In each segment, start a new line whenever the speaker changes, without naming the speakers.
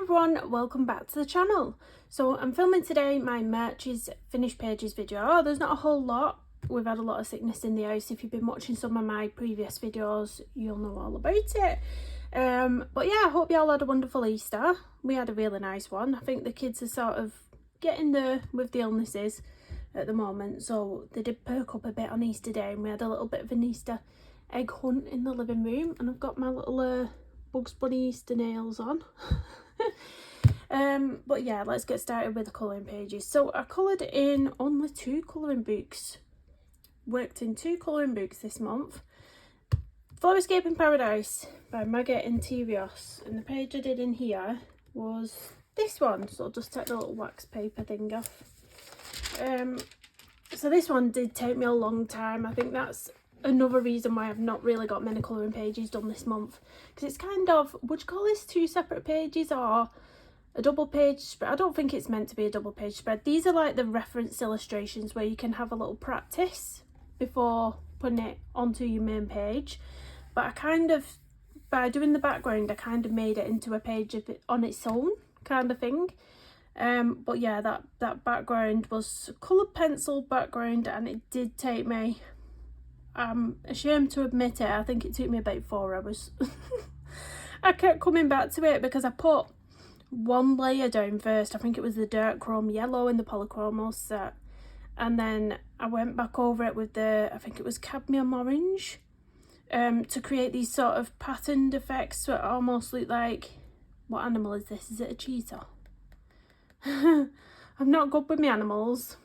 everyone, welcome back to the channel. So I'm filming today my merches finished pages video. There's not a whole lot. We've had a lot of sickness in the house. If you've been watching some of my previous videos, you'll know all about it. But yeah, I hope you all had a wonderful Easter. We had a really nice one. I think the kids are sort of getting there with the illnesses at the moment, so they did perk up a bit on Easter Day, and we had a little bit of an Easter egg hunt in the living room, and I've got my little Bugs Bunny Easter nails on. But yeah, let's get started with the colouring pages. So I coloured in only 2 colouring books. Worked in 2 colouring books this month. Escape in Paradise by Maggie Interios, and the page I did in here was this one, so I'll just take the little wax paper thing off. So this one did take me a long time. I think that's another reason why I've not really got many colouring pages done this month, because it's kind of, would you call this 2 separate pages or a double page spread? I don't think it's meant to be a double page spread. These are like the reference illustrations where you can have a little practice before putting it onto your main page, but I kind of, by doing the background, I kind of made it into a page of it on its own kind of thing. But yeah, that background was coloured pencil background, and it did take me, I'm ashamed to admit it, I think it took me about 4 hours. I kept coming back to it because I put one layer down first. I think it was the dark chrome yellow in the polychromos set, and then I went back over it with the, I think it was cadmium orange, to create these sort of patterned effects, so it almost looked like, what animal is this? Is it a cheetah? I'm not good with my animals.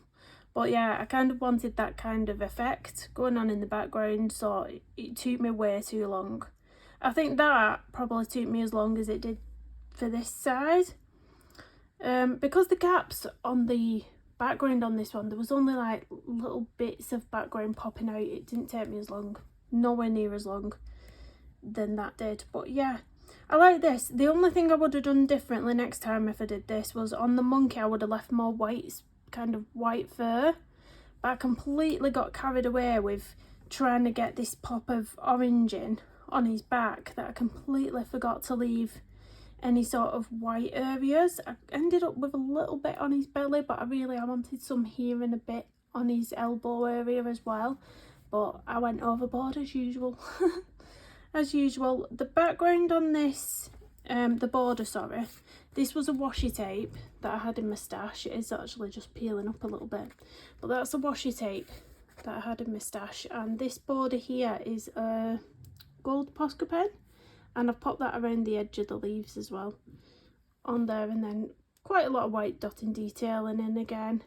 But yeah, I kind of wanted that kind of effect going on in the background, so it took me way too long. I think that probably took me as long as it did for this side. Because the gaps on the background on this one, there was only like little bits of background popping out. It didn't take me as long, nowhere near as long than that did. But yeah, I like this. The only thing I would have done differently next time if I did this was on the monkey, I would have left more white, kind of white fur, but I completely got carried away with trying to get this pop of orange in on his back that I completely forgot to leave any sort of white areas. I ended up with a little bit on his belly, but I wanted some here and a bit on his elbow area as well, but I went overboard as usual. As usual, the background on this, the border, sorry, this was a washi tape that I had in my stash. It is actually just peeling up a little bit, but that's a washi tape that I had in my stash, and this border here is a gold Posca pen, and I've popped that around the edge of the leaves as well on there, and then quite a lot of white dotting detailing in again.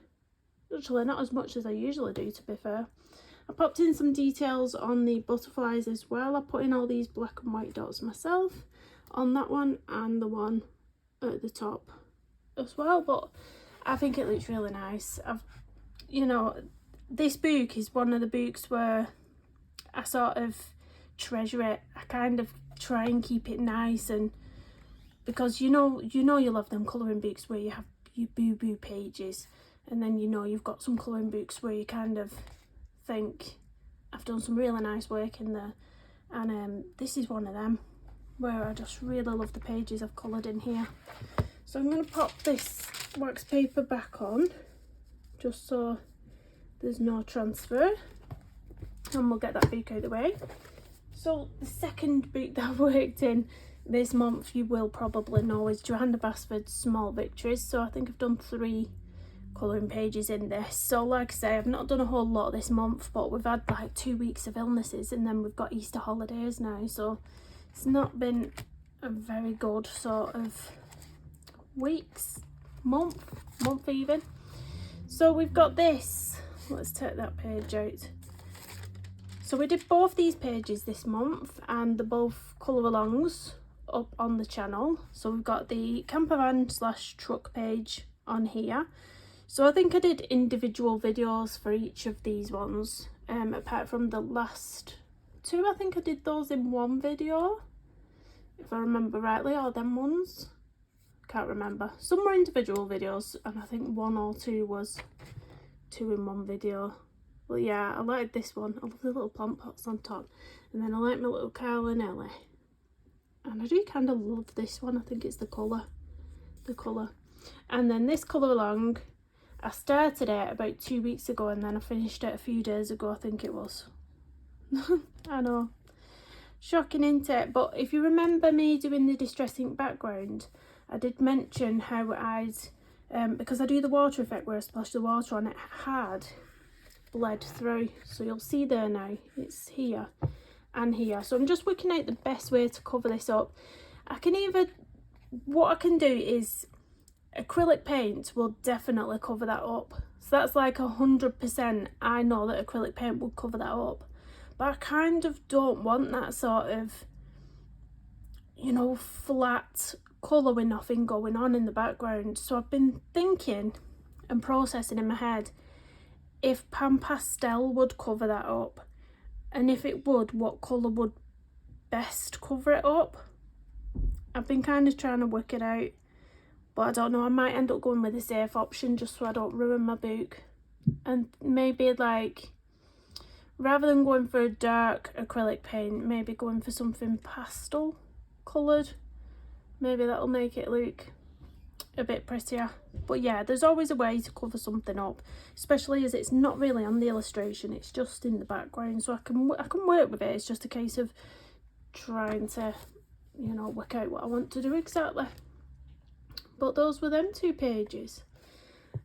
Actually not as much as I usually do, to be fair. I popped in some details on the butterflies as well. I put in all these black and white dots myself on that one and the one at the top as well, but I think it looks really nice. You know, this book is one of the books where I sort of treasure it. I kind of try and keep it nice, and because you know you love them colouring books where you have your boo-boo pages, and then you've got some colouring books where you kind of think, I've done some really nice work in there, and this is one of them where I just really love the pages I've coloured in here. So I'm going to pop this wax paper back on just so there's no transfer, and we'll get that book out of the way. So the second book that I've worked in this month, you will probably know, is Johanna Basford's Small Victories. So I think I've done 3 colouring pages in this. So like I say, I've not done a whole lot this month, but we've had like 2 weeks of illnesses, and then we've got Easter holidays now, so it's not been a very good sort of month even. So we've got this, let's take that page out. So we did both these pages this month, and they're both colour alongs up on the channel. So we've got the camper van / truck page on here. So I think I did individual videos for each of these ones, apart from the last 2. I think I did those in one video, if I remember rightly, or them ones, can't remember. Some were individual videos, and I think 1 or 2 was 2 in one video. But yeah, I like this one. I love the little plant pots on top, and then I like my little Carl and Ellie, and I do kind of love this one. I think it's the colour the colour. And then this colour along, I started it about 2 weeks ago and then I finished it a few days ago, I think it was. I know. Shocking, isn't it? But if you remember me doing the distress ink background, I did mention how I'd, because I do the water effect where I splash the water on it, had bled through. So you'll see there now, it's here and here. So I'm just working out the best way to cover this up. What I can do is, acrylic paint will definitely cover that up. So that's like 100%. I know that acrylic paint will cover that up. But I kind of don't want that sort of, you know, flat colour with nothing going on in the background. So I've been thinking and processing in my head if Pan Pastel would cover that up. And if it would, what colour would best cover it up? I've been kind of trying to work it out. But I don't know, I might end up going with a safe option just so I don't ruin my book. And maybe like, rather than going for a dark acrylic paint, maybe going for something pastel coloured. Maybe that'll make it look a bit prettier. But yeah, there's always a way to cover something up, especially as it's not really on the illustration, it's just in the background. So I can work with it, it's just a case of trying to, you know, work out what I want to do exactly. But those were them 2 pages.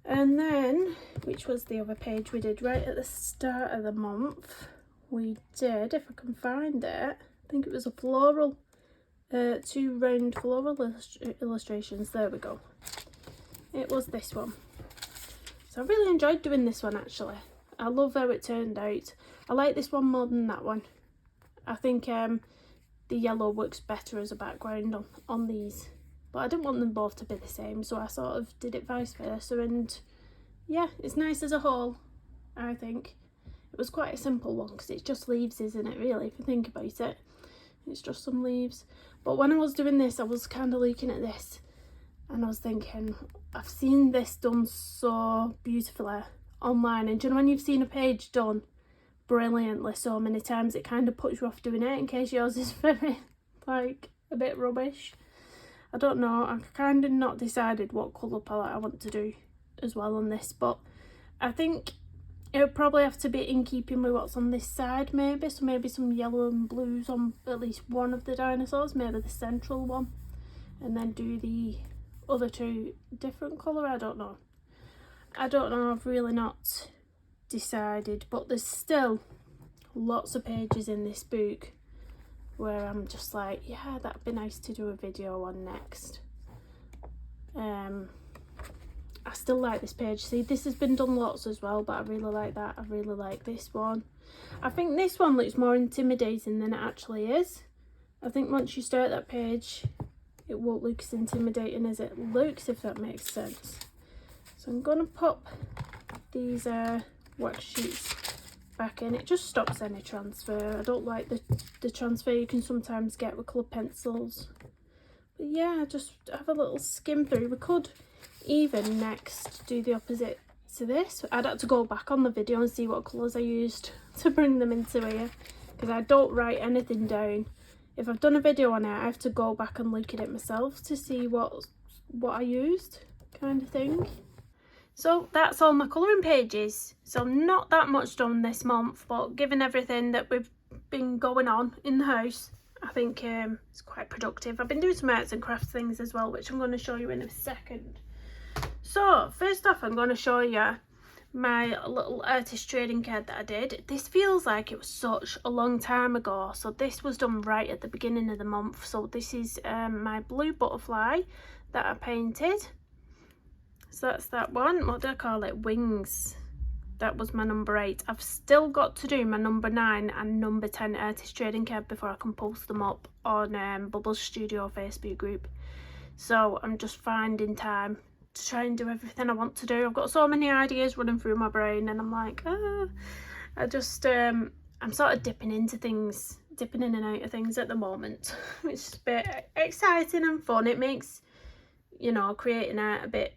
And then, which was the other page we did right at the start of the month, we did, if I can find it, I think it was a floral, 2 round floral illustrations. There we go. It was this one. So I really enjoyed doing this one actually. I love how it turned out. I like this one more than that one. I think the yellow works better as a background on these. But I didn't want them both to be the same, so I sort of did it vice versa, and yeah, it's nice as a whole, I think. It was quite a simple one because it's just leaves, isn't it, really, if you think about it. It's just some leaves. But when I was doing this, I was kind of looking at this and I was thinking, I've seen this done so beautifully online, and do you know when you've seen a page done brilliantly so many times, it kind of puts you off doing it in case yours is very, like, a bit rubbish. I don't know, I've kind of not decided what colour palette I want to do as well on this, but I think it would probably have to be in keeping with what's on this side maybe, so maybe some yellow and blues on at least one of the dinosaurs, maybe the central one, and then do the other 2 different colour. I don't know, I've really not decided, but there's still lots of pages in this book where I'm just like, yeah, that'd be nice to do a video on next. I still like this page. See, this has been done lots as well, but I really like that. I really like this one. I think this one looks more intimidating than it actually is. I think once you start that page, it won't look as intimidating as it looks, if that makes sense. So I'm gonna pop these wax sheets back in. It just stops any transfer. I don't like the transfer you can sometimes get with coloured pencils. But yeah, just have a little skim through. We could even next do the opposite to this. I'd have to go back on the video and see what colours I used to bring them into here, because I don't write anything down. If I've done a video on it, I have to go back and look at it myself to see what I used, kind of thing. So that's all my colouring pages. So not that much done this month, but given everything that we've been going on in the house, I think it's quite productive. I've been doing some arts and crafts things as well, which I'm going to show you in a second. So first off, I'm going to show you my little artist trading card that I did. This feels like it was such a long time ago. So this was done right at the beginning of the month. So this is my blue butterfly that I painted. So that's that one. What do I call it? Wings. That was my number 8. I've still got to do my number 9 and number 10 artist trading card before I can post them up on Bubbles Studio Facebook group. So I'm just finding time to try and do everything I want to do. I've got so many ideas running through my brain, and I'm like, I'm sort of dipping in and out of things at the moment, which is a bit exciting and fun. It makes, you know, creating art a bit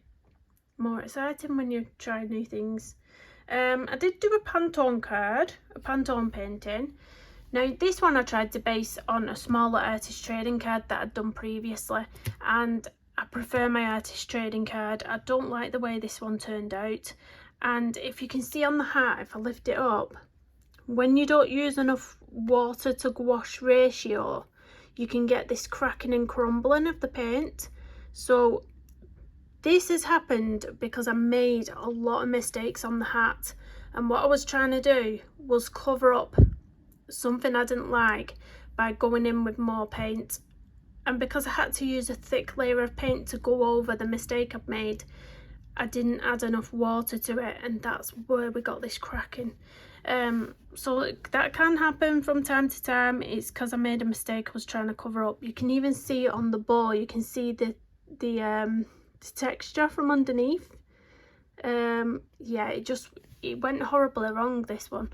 more exciting when you're trying new things. I did do a Pantone card, a Pantone painting. Now this one I tried to base on a smaller artist trading card that I'd done previously, and I prefer my artist trading card. I don't like the way this one turned out. And if you can see on the hat, if I lift it up, when you don't use enough water to wash ratio, you can get this cracking and crumbling of the paint. So this has happened because I made a lot of mistakes on the hat, and what I was trying to do was cover up something I didn't like by going in with more paint. And because I had to use a thick layer of paint to go over the mistake I've made, I didn't add enough water to it, and that's where we got this cracking. So that can happen from time to time. It's because I made a mistake I was trying to cover up. You can even see it on the bow. You can see the texture from underneath. Yeah, it went horribly wrong, this one,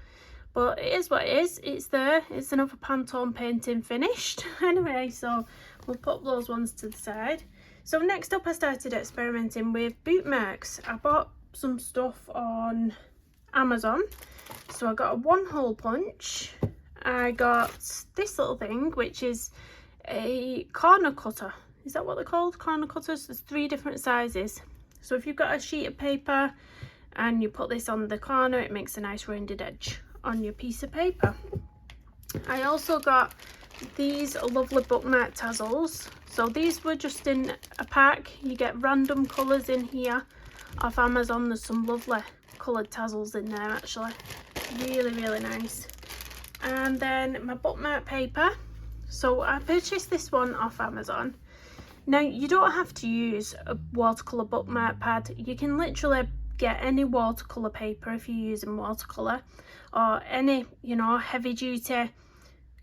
but it is what it is. It's there. It's another Pantone painting finished. Anyway, so we'll put those ones to the side. So next up, I started experimenting with Bootmarks. I bought some stuff on Amazon. So I got a 1-hole punch. I got this little thing, which is a corner cutter. Is that what they're called? Corner cutters. There's 3 different sizes. So if you've got a sheet of paper and you put this on the corner, it makes a nice rounded edge on your piece of paper. I also got these lovely bookmark tassels. So these were just in a pack. You get random colours in here off Amazon. There's some lovely coloured tassels in there actually. Really, really nice. And then my bookmark paper. So I purchased this one off Amazon. Now you don't have to use a watercolour bookmark pad. You can literally get any watercolour paper if you're using watercolour, or any, you know, heavy duty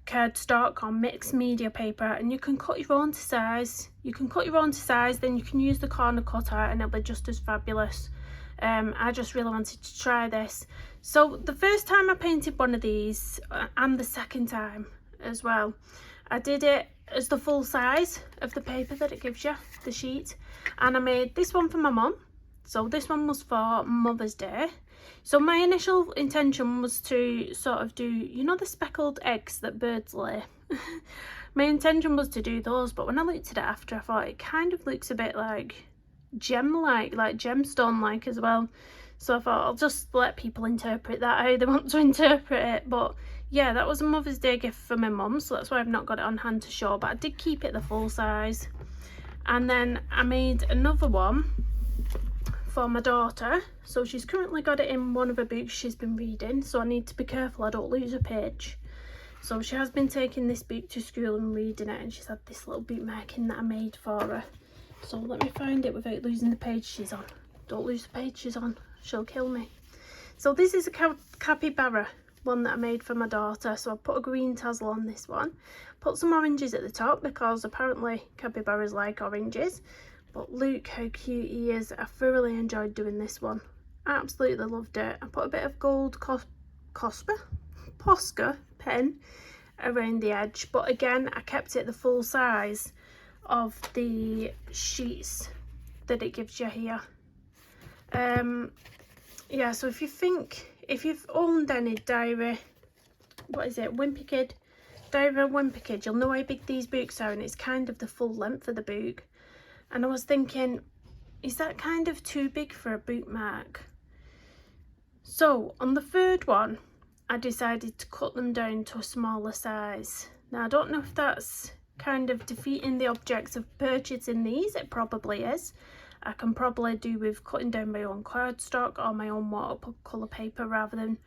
cardstock or mixed media paper, and you can cut your own to size. Then you can use the corner cutter and it'll be just as fabulous. I just really wanted to try this. So the first time I painted one of these, and the second time as well, I did it as the full size of the paper that it gives you, the sheet, and I made this one for my mum. So this one was for Mother's Day. So my initial intention was to sort of do, you know, the speckled eggs that birds lay. My intention was to do those, but when I looked at it after, I thought it kind of looks a bit like gem-like, like gemstone-like as well. So I thought I'll just let people interpret that how they want to interpret it. But yeah, that was a Mother's Day gift for my mum, so that's why I've not got it on hand to show, but I did keep it the full size. And then I made another one for my daughter. So she's currently got it in one of her books she's been reading, so I need to be careful I don't lose a page. So she has been taking this book to school and reading it, and she's had this little bookmarking that I made for her. So let me find it without losing the page she's on. Don't lose the page she's on, she'll kill me. So this is a capybara one that I made for my daughter. So I put a green tassel on this one, put some oranges at the top because apparently capybaras like oranges. But look how cute he is. I thoroughly enjoyed doing this one. Absolutely loved it. I put a bit of gold Posca pen around the edge, but again I kept it the full size of the sheets that it gives you here. Yeah, so if you've owned any diary, Wimpy Kid, you'll know how big these books are, and it's kind of the full length of the book. And I was thinking, is that kind of too big for a bookmark? So on the third one, I decided to cut them down to a smaller size. Now I don't know if that's kind of defeating the objects of purchasing these. It probably is. I can probably do with cutting down my own cardstock or my own watercolour paper rather than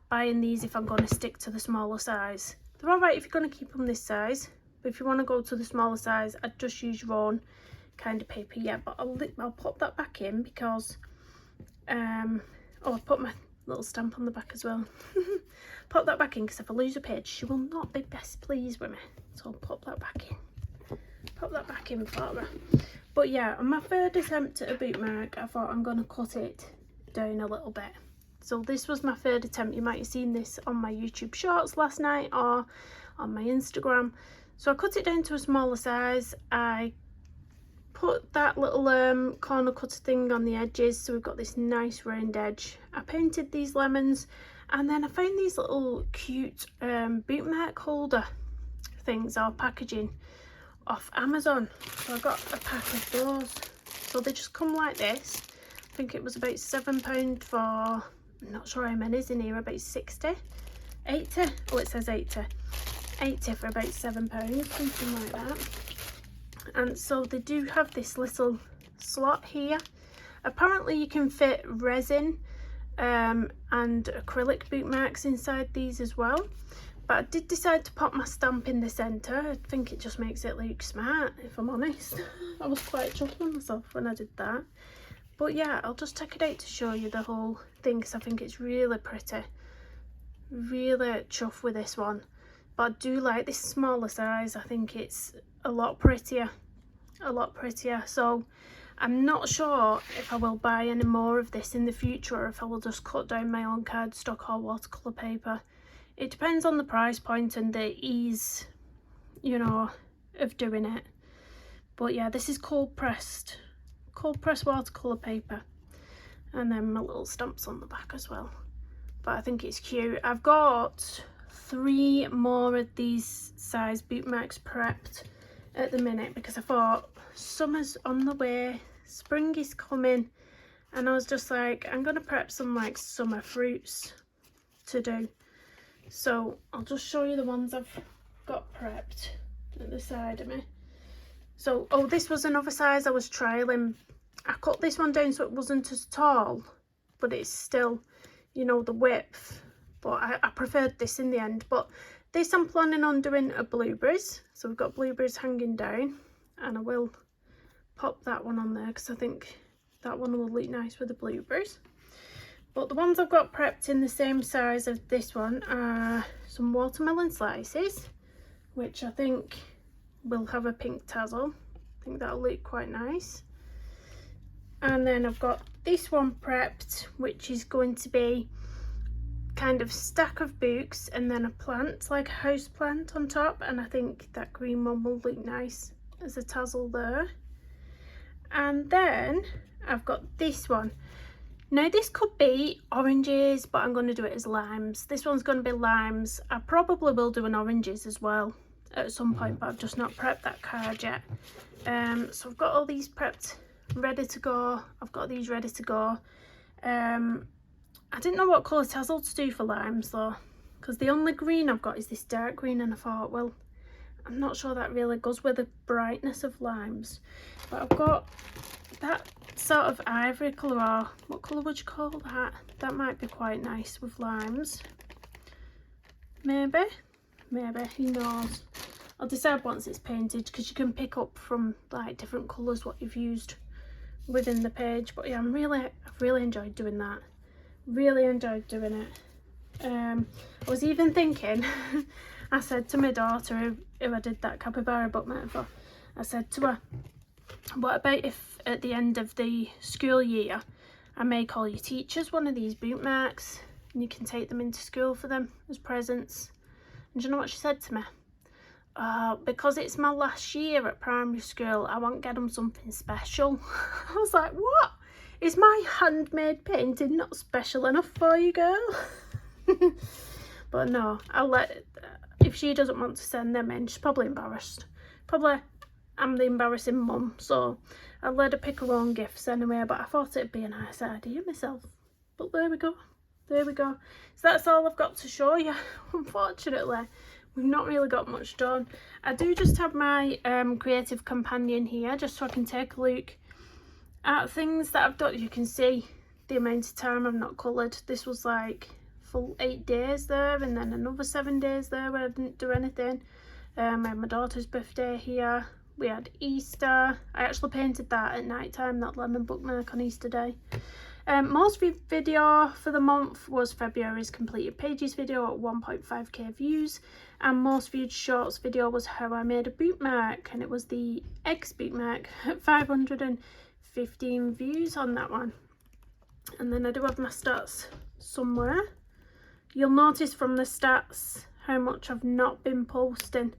buying these if I'm going to stick to the smaller size. They're alright if you're going to keep them this size, but if you want to go to the smaller size, I'd just use your own kind of paper. Yeah, but I'll pop that back in because oh, I put my little stamp on the back as well. Pop that back in because if I lose a page, she will not be best pleased with me. So I'll pop that back in for her. But yeah, on my third attempt at a bookmark, I thought I'm going to cut it down a little bit. So this was my third attempt. You might have seen this on my YouTube shorts last night or on my Instagram. So I cut it down to a smaller size. I put that little corner cutter thing on the edges, so we've got this nice round edge. I painted these lemons, and then I found these little cute bookmark holder things or packaging off Amazon. So I got a pack of those. So they just come like this. I think it was about £7 for, I'm not sure how many is in here, about 60, 80. Oh, it says 80. 80 for about £7, something like that. And so they do have this little slot here. Apparently you can fit resin and acrylic bootmarks inside these as well. But I did decide to pop my stamp in the centre. I think it just makes it look smart, if I'm honest. I was quite chuffed with myself when I did that. But yeah, I'll just take it out to show you the whole thing because I think it's really pretty. Really chuffed with this one. But I do like this smaller size. I think it's a lot prettier. A lot prettier. So I'm not sure if I will buy any more of this in the future or if I will just cut down my own cardstock or watercolour paper. It depends on the price point and the ease, you know, of doing it. But yeah, this is cold pressed watercolour paper. And then my little stamps on the back as well. But I think it's cute. I've got 3 more of these size bootmarks prepped at the minute because I thought summer's on the way, spring is coming, and I was just like, I'm gonna prep some like summer fruits to do. So I'll just show you the ones I've got prepped at the side of me. So, oh, this was another size I was trialing. I cut this one down so it wasn't as tall, but it's still, you know, the width. But I preferred this in the end. But this I'm planning on doing a blueberries. So we've got blueberries hanging down, and I will pop that one on there because I think that one will look nice with the blueberries. But the ones I've got prepped in the same size as this one are some watermelon slices, which I think will have a pink tassel. I think that'll look quite nice. And then I've got this one prepped, which is going to be kind of stack of books and then a plant, like a house plant on top. And I think that green one will look nice as a tassel there. And then I've got this one. Now this could be oranges, but I'm going to do it as limes. This one's going to be limes. I probably will do an oranges as well at some point, but I've just not prepped that card yet. So I've got all these prepped, ready to go. I've got these ready to go. I didn't know what colour tassel to do for limes though, because the only green I've got is this dark green, and I thought, well, I'm not sure that really goes with the brightness of limes. But I've got that sort of ivory colour, or what colour would you call that? That might be quite nice with limes. Maybe, who knows. I'll decide once it's painted, because you can pick up from like different colours what you've used within the page. But yeah, I've really enjoyed doing that. Really enjoyed doing it. I was even thinking, I said to my daughter who I did that capybara bookmark for, I said to her, what about if at the end of the school year I make all your teachers one of these bootmarks and you can take them into school for them as presents? And do you know what she said to me? Because it's my last year at primary school, I won't get them something special. I was like, what? Is my handmade painting not special enough for you, girl? But no, I'll let, if she doesn't want to send them in, she's probably embarrassed. Probably I'm the embarrassing mum, so I'll let her pick her own gifts anyway. But I thought it'd be a nice idea myself. But there we go. There we go. So that's all I've got to show you. Unfortunately, we've not really got much done. I do just have my creative companion here, just so I can take a look at things that I've done. You can see the amount of time I've not coloured. This was like full 8 days there, and then another 7 days there where I didn't do anything. I had my daughter's birthday here. We had Easter. I actually painted that at night time, that lemon bookmark on Easter Day. Most viewed video for the month was February's completed pages video at 1.5k views, and most viewed shorts video was how I made a bootmark, and it was the eggs bootmark at 515 views on that one. And then I do have my stats somewhere. You'll notice from the stats how much I've not been posting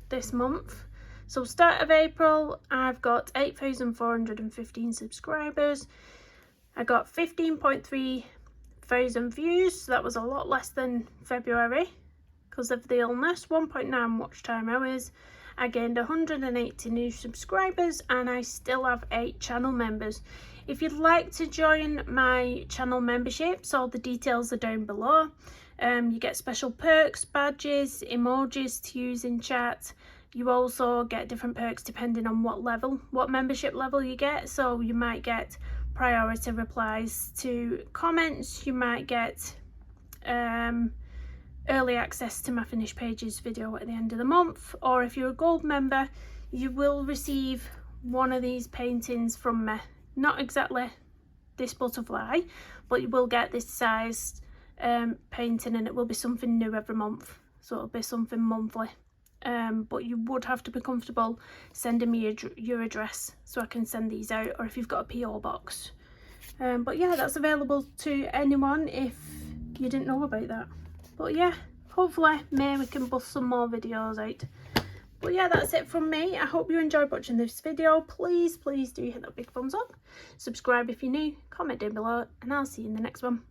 this month. So start of April, I've got 8,415 subscribers. I got 15.3 thousand views, so that was a lot less than February. because of the illness, 1.9 watch time hours. I gained 180 new subscribers and I still have 8 channel members. If you'd like to join my channel memberships, all the details are down below. You get special perks, badges, emojis to use in chat. You also get different perks depending on what membership level you get. So you might get priority replies to comments, you might get early access to my finished pages video at the end of the month, or if you're a gold member, you will receive one of these paintings from me. Not exactly this butterfly, but you will get this sized painting, and it will be something new every month, so it'll be something monthly. But you would have to be comfortable sending me your address so I can send these out, or if you've got a PO box. But yeah, that's available to anyone if you didn't know about that. But yeah, hopefully May we can bust some more videos out. But yeah, that's it from me. I hope you enjoyed watching this video. Please do hit that big thumbs up, subscribe if you're new, comment down below, and I'll see you in the next one.